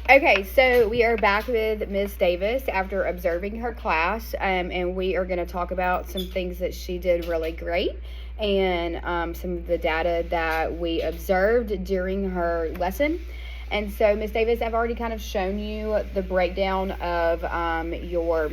Okay, so we are back with Ms. Davis after observing her class, and we are going to talk about some things that she did really great and some of the data that we observed during her lesson. And so, Ms. Davis, I've already kind of shown you the breakdown of your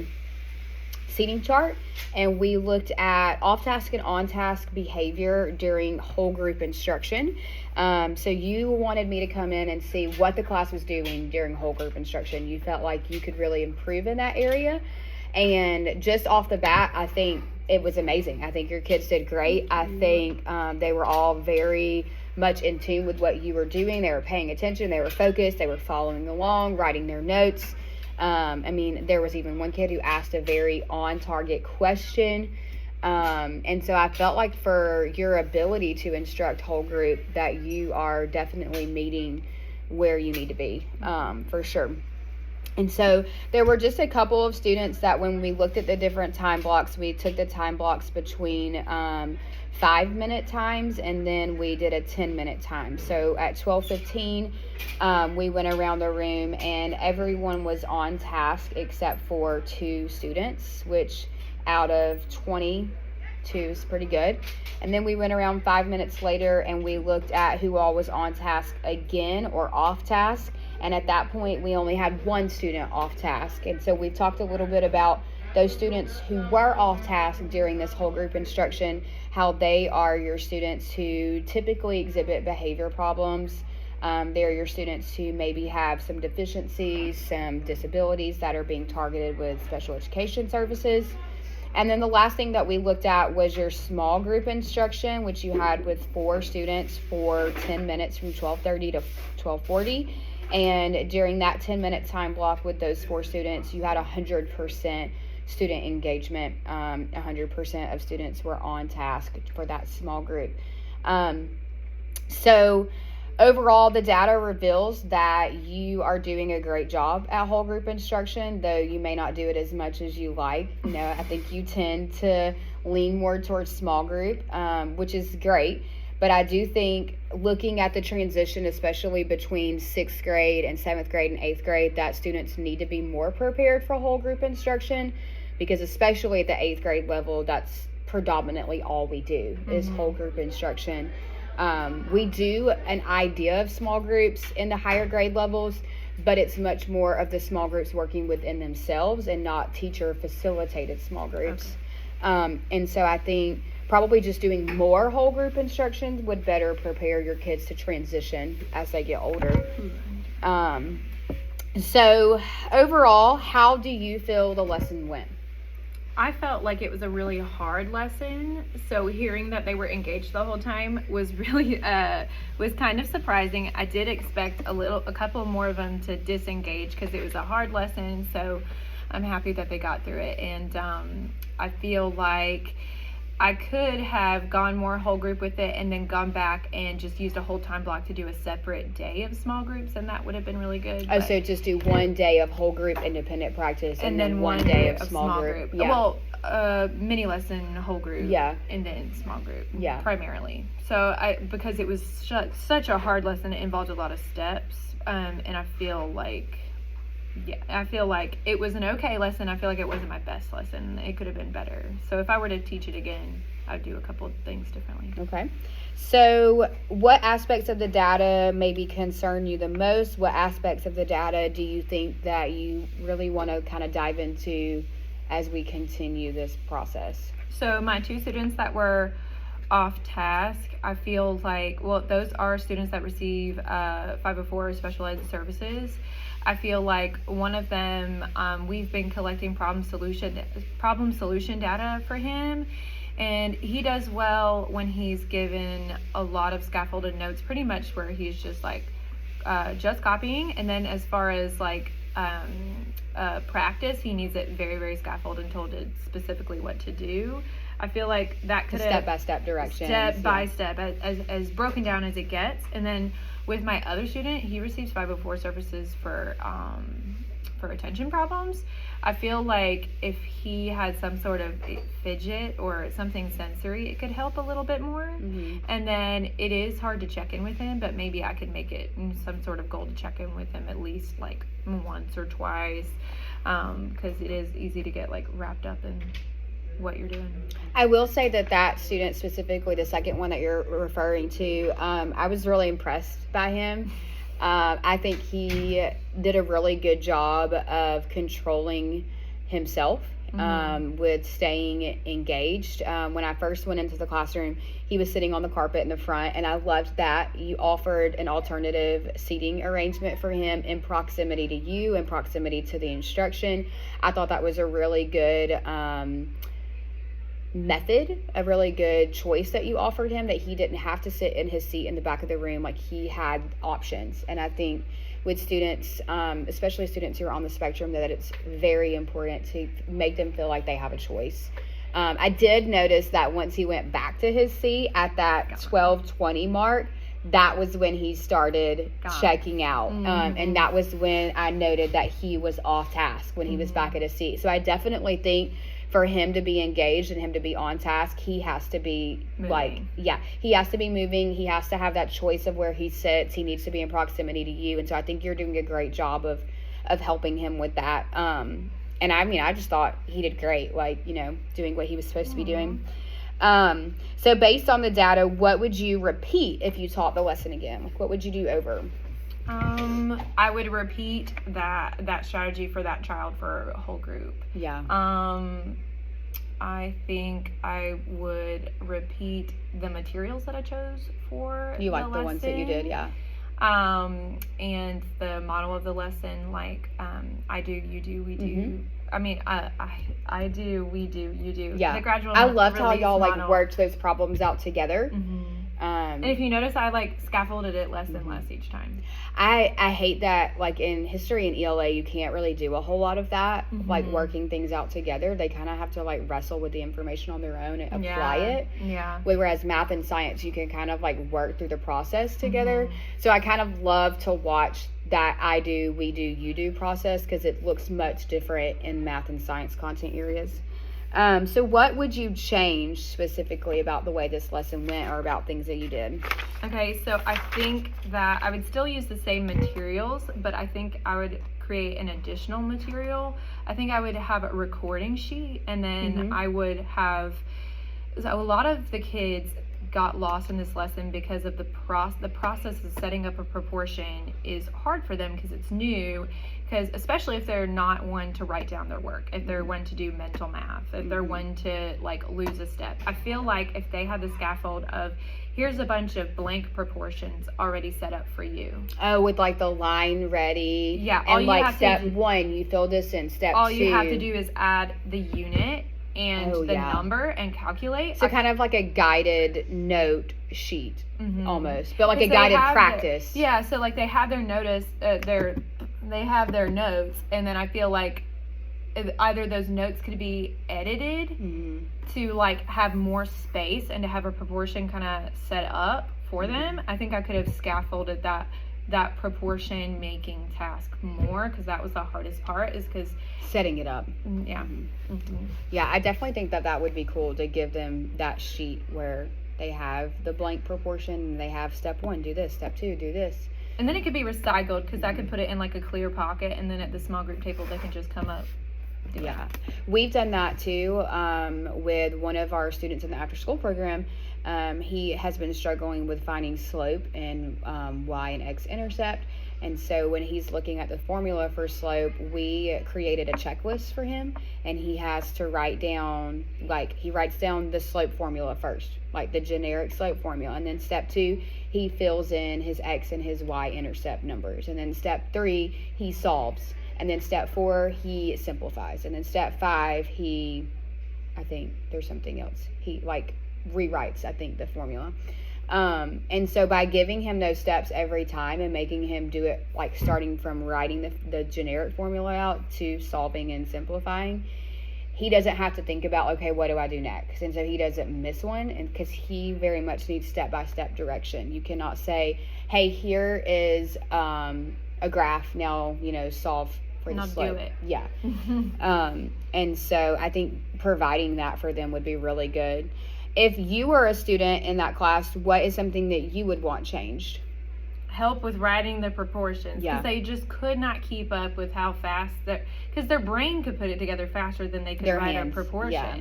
seating chart, and we looked at off-task and on-task behavior during whole group instruction. So you wanted me to come in and see what the class was doing during whole group instruction. You felt like you could really improve in that area, and just off the bat, I think it was amazing. I think your kids did great. I think they were all very much in tune with what you were doing. They were paying attention, they were focused, they were following along, writing their notes. There was even one kid who asked a very on-target question. And so I felt like for your ability to instruct whole group that you are definitely meeting where you need to be, for sure. And so there were just a couple of students that when we looked at the different time blocks, we took the time blocks between 5-minute times, and then we did a 10-minute time. So at 12:15, we went around the room and everyone was on task except for 2 students, which out of 22 is pretty good. And then we went around 5 minutes later and we looked at who all was on task again or off task. And at that point, we only had 1 student off task. And so we talked a little bit about those students who were off task during this whole group instruction, how they are your students who typically exhibit behavior problems. They're your students who maybe have some deficiencies, some disabilities that are being targeted with special education services. And then the last thing that we looked at was your small group instruction, which you had with 4 students for 10 minutes from 12:30 to 12:40. And during that 10-minute time block with those 4 students, you had 100% student engagement. 100% of students were on task for that small group. So overall, the data reveals that you are doing a great job at whole group instruction, though you may not do it as much as you like. I think you tend to lean more towards small group, which is great. But I do think looking at the transition, especially between 6th grade and 7th grade and 8th grade, that students need to be more prepared for whole group instruction, because especially at the 8th grade level, that's predominantly all we do is whole group instruction. We do an idea of small groups in the higher grade levels, but it's much more of the small groups working within themselves and not teacher facilitated small groups. Okay. And so I think probably just doing more whole group instructions would better prepare your kids to transition as they get older. So overall, how do you feel the lesson went? I felt like it was a really hard lesson, so hearing that they were engaged the whole time was really was kind of surprising. I did expect a couple more of them to disengage because it was a hard lesson, so I'm happy that they got through it. And I feel like I could have gone more whole group with it and then gone back and just used a whole time block to do a separate day of small groups, and that would have been really good. Oh, so just do one day of whole group independent practice and then one day of small group. Yeah. Well, mini lesson, whole group. Yeah. And then small group. Yeah. Primarily. So because it was such a hard lesson, it involved a lot of steps, and I feel like it was an okay lesson. I feel like it wasn't my best lesson. It could have been better. So if I were to teach it again, I'd do a couple of things differently. Okay. So what aspects of the data maybe concern you the most? What aspects of the data do you think that you really want to kind of dive into as we continue this process? So my 2 students that were off task, I feel like, those are students that receive 504 special ed services. I feel like one of them, we've been collecting problem solution data for him, and he does well when he's given a lot of scaffolded notes, pretty much where he's just just copying. And then as far as practice, he needs it very, very scaffolded and told specifically what to do. I feel like that could have step-by-step directions, step by step, as broken down as it gets. And then With my other student, he receives 504 services for attention problems. I feel like if he had some sort of fidget or something sensory, it could help a little bit more. And then it is hard to check in with him, but maybe I could make it some sort of goal to check in with him at least like once or twice, because it is easy to get like wrapped up in what you're doing. I will say that student specifically, the second one that you're referring to, I was really impressed by him. I think he did a really good job of controlling himself, with staying engaged. When I first went into the classroom, he was sitting on the carpet in the front, and I loved that you offered an alternative seating arrangement for him in proximity to you, in proximity to the instruction. I thought that was a really good method, a really good choice that you offered him, that he didn't have to sit in his seat in the back of the room. Like, he had options. And I think with students, especially students who are on the spectrum, that it's very important to make them feel like they have a choice. I did notice that once he went back to his seat at that 12:20 mark, that was when he started checking out. And that was when I noted that he was off task when he was back at his seat. So I definitely think for him to be engaged and him to be on task, he has to be moving. He has to be moving. He has to have that choice of where he sits. He needs to be in proximity to you. And so I think you're doing a great job of helping him with that. And I mean, I just thought he did great, like, doing what he was supposed to be doing. So based on the data, what would you repeat if you taught the lesson again? Like, what would you do over? I would repeat that strategy for that child for a whole group. I think I would repeat the materials that I chose for the lesson. The ones that you did, and the model of the lesson, like, I do, you do, we do. I mean, I do, we do, you do. Yeah. The gradual I loved how y'all model. worked those problems out together. And if you notice, I scaffolded it less and less each time. I hate that, like, in history and ELA, you can't really do a whole lot of that, like working things out together. They kind of have to like wrestle with the information on their own and apply it. Whereas math and science, you can kind of like work through the process together. So I kind of love to watch that I do, we do, you do process, because it looks much different in math and science content areas. So what would you change specifically about the way this lesson went, or about things that you did? Okay, so I think that I would still use the same materials, but I think I would create an additional material. I think I would have a recording sheet, and then I would have, so a lot of the kids got lost in this lesson because of the process of setting up a proportion is hard for them because it's new, because especially if they're not one to write down their work, if they're one to do mental math, if they're one to like lose a step. I feel like if they had the scaffold of, here's a bunch of blank proportions already set up for you. Oh, with like the line ready. Yeah. And like step 1, you fill this in. Step 2. All you have to do is add the unit and the number and calculate. So kind of like a guided note sheet almost, but like a guided practice. So like they have their they have their notes, and then I feel like either those notes could be edited to like have more space and to have a proportion kind of set up for them. I think I could have scaffolded that proportion making task more, because that was the hardest part, is because setting it up. Yeah, I definitely think that would be cool to give them that sheet where they have the blank proportion and they have step 1, do this, step 2, do this. And then it could be recycled, because I could put it in like a clear pocket, and then at the small group table they can just come up. We've done that too, with one of our students in the after school program. He has been struggling with finding slope and y and x intercept. And so when he's looking at the formula for slope, we created a checklist for him, and he has to write down, like, he writes down the slope formula first, like the generic slope formula. And then step 2, he fills in his x and his y intercept numbers. And then step 3, he solves. And then step 4, he simplifies. And then step 5, I think there's something else. He like rewrites, I think, the formula. And so by giving him those steps every time and making him do it, like starting from writing the generic formula out to solving and simplifying, he doesn't have to think about, okay, what do I do next? And so he doesn't miss one, and because he very much needs step-by-step direction. You cannot say, hey, here is a graph, now, solve for the Now slope. do it. Yeah. And so I think providing that for them would be really good. If you were a student in that class, what is something that you would want changed? Help with writing the proportions, because Yeah. they just could not keep up with how fast because their brain could put it together faster than they could Their write hands, a proportion. yeah.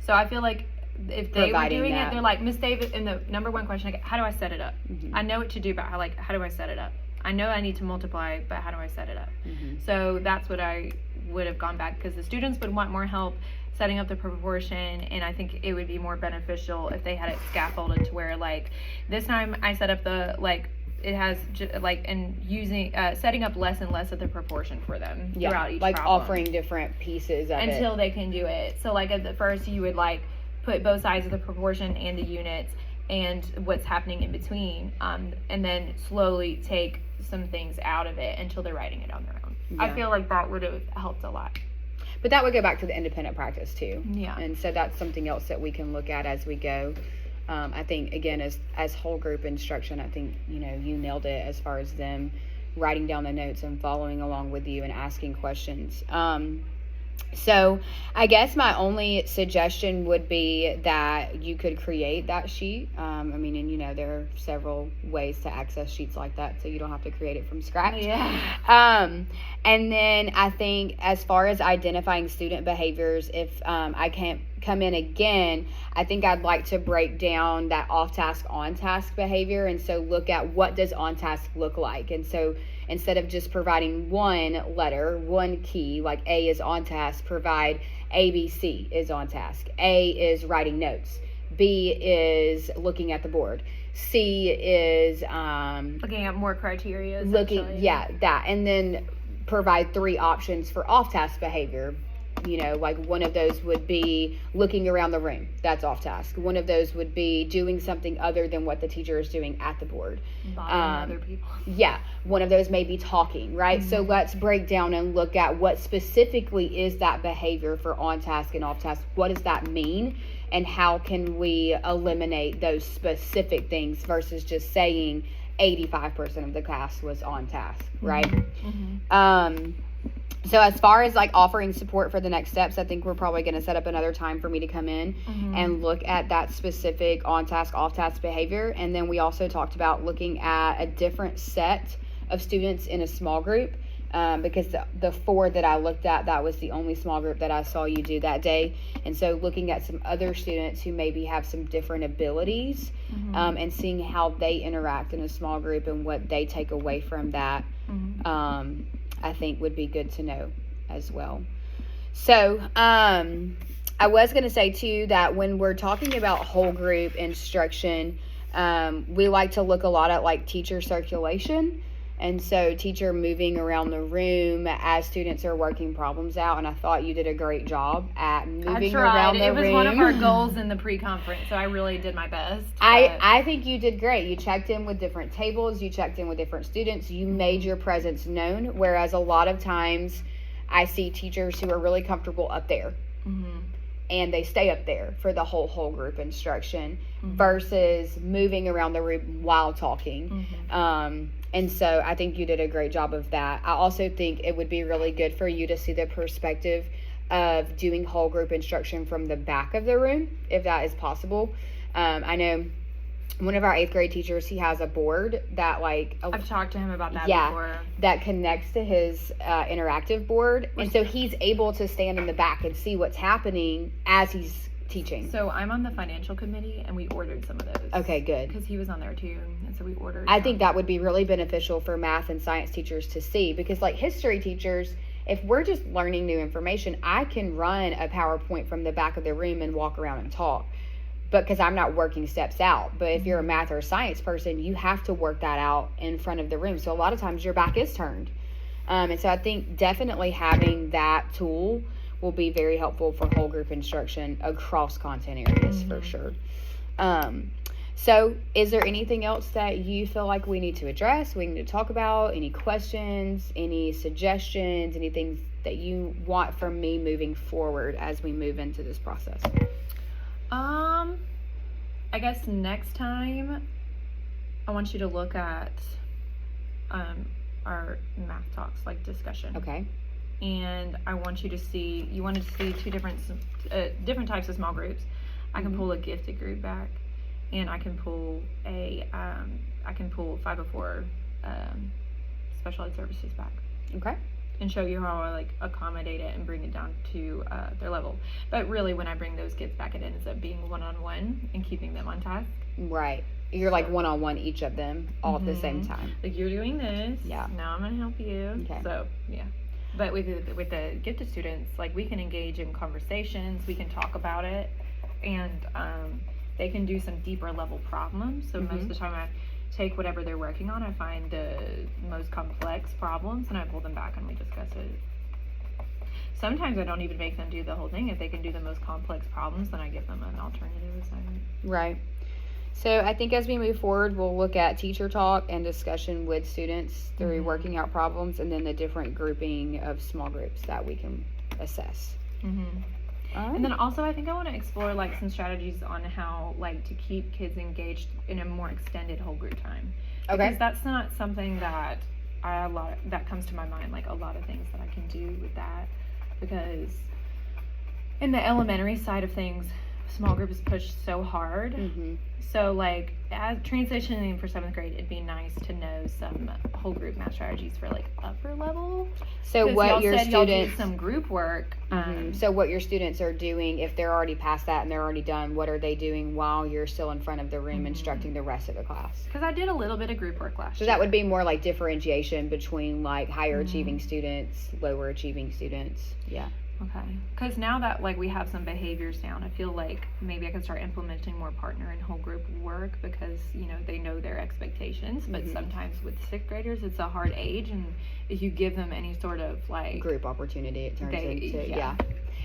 So I feel like if they Providing were doing that. it, they're like, Miss Davis, and the number one question, like, how do I set it up? Mhm. I know what to do, but how do I set it up? I know I need to multiply, but how do I set it up? Mhm. So that's what I would have gone back, because the students would want more help setting up the proportion, and I think it would be more beneficial if they had it scaffolded to where, like, this time I set up the, like, it has and using setting up less and less of the proportion for them throughout each like problem, offering different pieces of until it. they can do it. So like at the first you would like put both sides of the proportion and the units and what's happening in between, and then slowly take some things out of it until they're writing it on their own. I Yeah. feel like that would have helped a lot. But that would go back to the independent practice too. Yeah. And so that's something else that we can look at as we go. I think, again, as whole group instruction, I think, you nailed it as far as them writing down the notes and following along with you and asking questions. So I guess my only suggestion would be that you could create that sheet. And there are several ways to access sheets like that, so you don't have to create it from scratch. Yeah. And then I think as far as identifying student behaviors, if I can't come in again, I think I'd like to break down that off-task, on-task behavior, and so look at what does on-task look like. And so instead of just providing one letter, one key, like A is on task, provide A, B, C is on task. A is writing notes. B is looking at the board. C is Looking at more criteria. that. And then provide 3 options for off-task behavior. Like one of those would be looking around the room. That's off task. One of those would be doing something other than what the teacher is doing at the board. Bothering other people. Yeah. One of those may be talking, right? So let's break down and look at what specifically is that behavior for on task and off task. What does that mean? And how can we eliminate those specific things versus just saying 85% of the class was on task, right? So as far as like offering support for the next steps, I think we're probably going to set up another time for me to come in and look at that specific on-task, off-task behavior. And then we also talked about looking at a different set of students in a small group, because the 4 that I looked at, that was the only small group that I saw you do that day. And so looking at some other students who maybe have some different abilities, and seeing how they interact in a small group and what they take away from that, I think would be good to know as well. So, I was going to say too that when we're talking about whole group instruction, we like to look a lot at like teacher circulation. And so teacher moving around the room as students are working problems out. And I thought you did a great job at moving around the room. It was one of our goals in the pre-conference, so I really did my best. I think you did great. You checked in with different tables. You checked in with different students. You made your presence known, whereas a lot of times I see teachers who are really comfortable up there. And they stay up there for the whole group instruction versus moving around the room while talking. And so I think you did a great job of that. I also think it would be really good for you to see the perspective of doing whole group instruction from the back of the room, if that is possible. I know one of our 8th grade teachers, he has a board that I've talked to him about that yeah, before. that connects to his interactive board. And so he's able to stand in the back and see what's happening as he's teaching. So I'm on the financial committee, and we ordered some of those. Okay, good. Because he was on there too, and so we ordered I think that would be really beneficial for math and science teachers to see, because like history teachers, if we're just learning new information, I can run a PowerPoint from the back of the room and walk around and talk, but because I'm not working steps out. But if you're a math or science person, you have to work that out in front of the room. So a lot of times your back is turned. And so I think definitely having that tool will be very helpful for whole group instruction across content areas for sure. So is there anything else that you feel like we need to address, we need to talk about? Any questions, any suggestions, anything that you want from me moving forward as we move into this process? I guess next time I want you to look at our math talks, like discussion. Okay. And I want you to see, you wanted to see two different types of small groups. I can pull a gifted group back, and I can pull a 504 special ed services back. Okay. And show you how I like accommodate it and bring it down to their level. But really, when I bring those kids back, it ends up being one-on-one and keeping them on task. Right. You're like one-on-one each of them all at the same time. Like, you're doing this. Yeah. Now I'm gonna help you. Okay. So yeah. But with the gifted students, like, we can engage in conversations. We can talk about it, and they can do some deeper level problems. So most of the time, I take whatever they're working on, I find the most complex problems, and I pull them back and we discuss it. Sometimes I don't even make them do the whole thing. If they can do the most complex problems, then I give them an alternative assignment. Right. So I think as we move forward, we'll look at teacher talk and discussion with students through working out problems, and then the different grouping of small groups that we can assess. All right. And then also, I think I want to explore like some strategies on how like to keep kids engaged in a more extended whole group time. Okay. Because that's not something that that comes to my mind. Like, a lot of things that I can do with that, because in the elementary side of things, small group is pushed so hard. So like, as transitioning for 7th grade, it'd be nice to know some whole group math strategies for like upper level. So what your y'all do students, some group work. so what your students are doing, if they're already past that and they're already done, what are they doing while you're still in front of the room instructing the rest of the class? Because I did a little bit of group work last year. So that would be more like differentiation between like higher achieving students, lower achieving students. Yeah. Okay. Because now that like we have some behaviors down, I feel like maybe I can start implementing more partner and whole group work, because they know their expectations. But sometimes with 6th graders, it's a hard age, and if you give them any sort of like Group opportunity, it turns into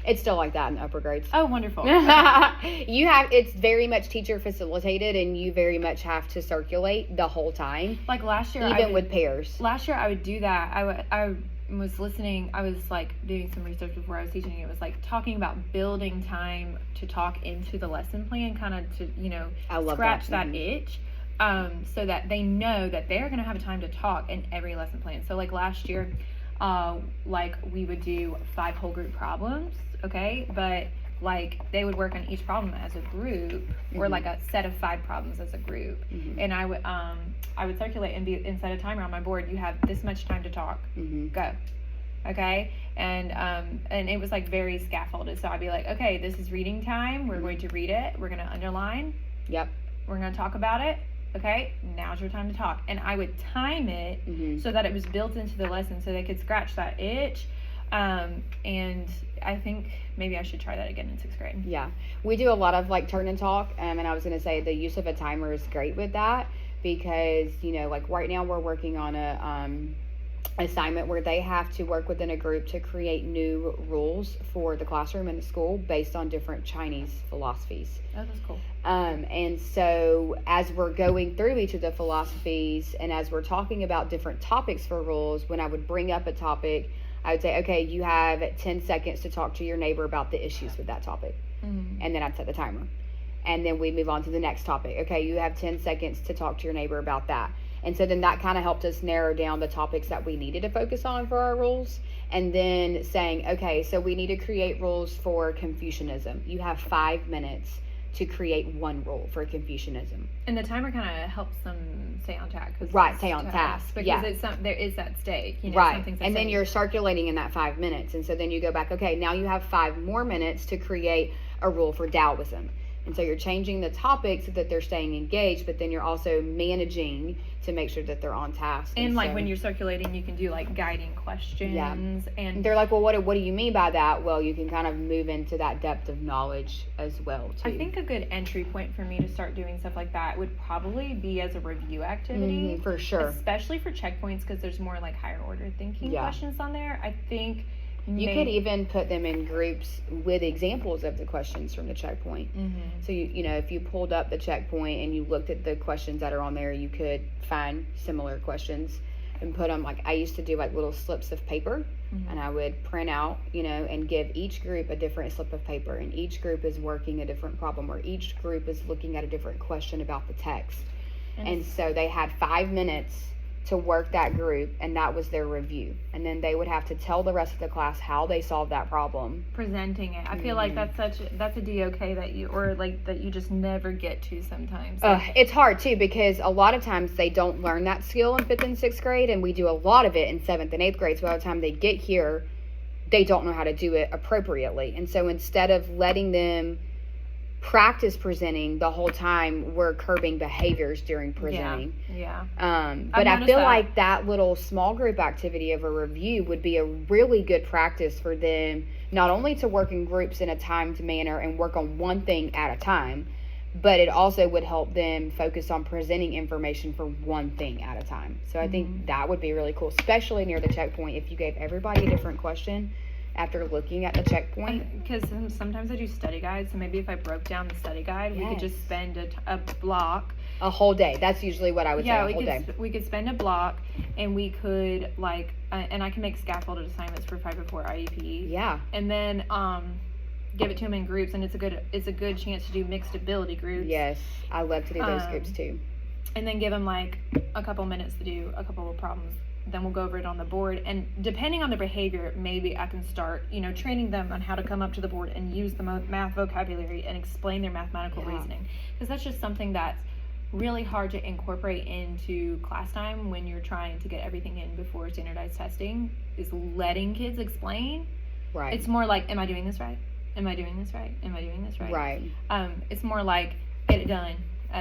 It's still like that in the upper grades. Oh, wonderful. It's very much teacher facilitated, and you very much have to circulate the whole time. Like last year, even with pairs. Last year I would do that. I was listening. I was like doing some research before I was teaching. It was like talking about building time to talk into the lesson plan, kind of to scratch that itch, so that they know that they're going to have time to talk in every lesson plan. So like last year, like we would do 5 whole group problems, okay, but like they would work on each problem as a group, or like a set of 5 problems as a group. And I would circulate and be inside a timer on my board. You have this much time to talk. Go. Okay. And it was like very scaffolded. So I'd be like, okay, this is reading time. We're going to read it. We're going to underline. Yep. We're going to talk about it. Okay, now's your time to talk. And I would time it so that it was built into the lesson, so they could scratch that itch. And I think maybe I should try that again in 6th grade. Yeah, we do a lot of like turn and talk, and I was going to say the use of a timer is great with that, because like right now we're working on a assignment where they have to work within a group to create new rules for the classroom and the school based on different Chinese philosophies. Oh, that's cool. And so as we're going through each of the philosophies, and as we're talking about different topics for rules, when I would bring up a topic, I would say, okay, you have 10 seconds to talk to your neighbor about the issues with that topic. And then I'd set the timer. And then we move on to the next topic. Okay, you have 10 seconds to talk to your neighbor about that. And so then that kind of helped us narrow down the topics that we needed to focus on for our rules. And then saying, okay, so we need to create rules for Confucianism. You have 5 minutes to create one rule for Confucianism. And the timer kind of helps them stay on task. Right, stay on task. Because there is that stake. Right. And then you're circulating in that 5 minutes. And so then you go back, okay, now you have 5 more minutes to create a rule for Taoism. And so you're changing the topic so that they're staying engaged, but then you're also managing to make sure that they're on task. And like when you're circulating, you can do like guiding questions. Yeah. And they're like, well, what do you mean by that? Well, you can kind of move into that depth of knowledge as well, too. I think a good entry point for me to start doing stuff like that would probably be as a review activity. For sure. Especially for checkpoints, because there's more like higher order thinking questions on there. I think you could even put them in groups with examples of the questions from the checkpoint. So if you pulled up the checkpoint and you looked at the questions that are on there, you could find similar questions and put them, like, I used to do like little slips of paper, and I would print out, and give each group a different slip of paper, and each group is working a different problem, or each group is looking at a different question about the text. And so they had 5 minutes to work that group, and that was their review. And then they would have to tell the rest of the class how they solved that problem. Presenting it. I feel like that's a DOK that you just never get to sometimes. It's hard too, because a lot of times they don't learn that skill in 5th and 6th grade, and we do a lot of it in 7th and 8th grade. So by the time they get here, they don't know how to do it appropriately. And so instead of letting them practice presenting the whole time, we're curbing behaviors during presenting. Yeah. But I feel like that little small group activity of a review would be a really good practice for them, not only to work in groups in a timed manner and work on one thing at a time, but it also would help them focus on presenting information for one thing at a time. So I think that would be really cool, especially near the checkpoint, if you gave everybody a different question after looking at the checkpoint. Because sometimes I do study guides, so maybe if I broke down the study guide, we could just spend a block. A whole day. That's usually what I would say, a whole day. We could spend a block, and we could, and I can make scaffolded assignments for 504 IEP. Yeah. And then give it to them in groups, and it's a good chance to do mixed ability groups. Yes, I love to do those groups too. And then give them like a couple minutes to do a couple of problems. Then we'll go over it on the board, and depending on their behavior, maybe I can start, training them on how to come up to the board and use the math vocabulary and explain their mathematical reasoning, because that's just something that's really hard to incorporate into class time when you're trying to get everything in before standardized testing, is letting kids explain. Right. It's more like, am I doing this right? Am I doing this right? Am I doing this right? Right. It's more like, get it done.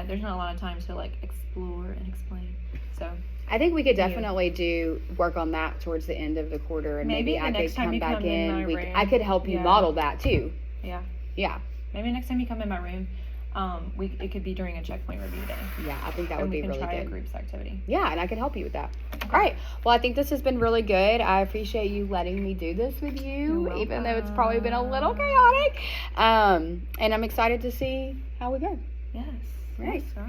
There's not a lot of time to explore and explain. So I think we could definitely do work on that towards the end of the quarter, and maybe I could come back in. I could help you model that too. Yeah. Yeah. Maybe next time you come in my room, it could be during a checkpoint review day. Yeah, I think that would be really good. We can try a groups activity. Yeah, and I can help you with that. Okay. All right. Well, I think this has been really good. I appreciate you letting me do this with you, even though it's probably been a little chaotic. And I'm excited to see how we go. Yes. Right. Yes,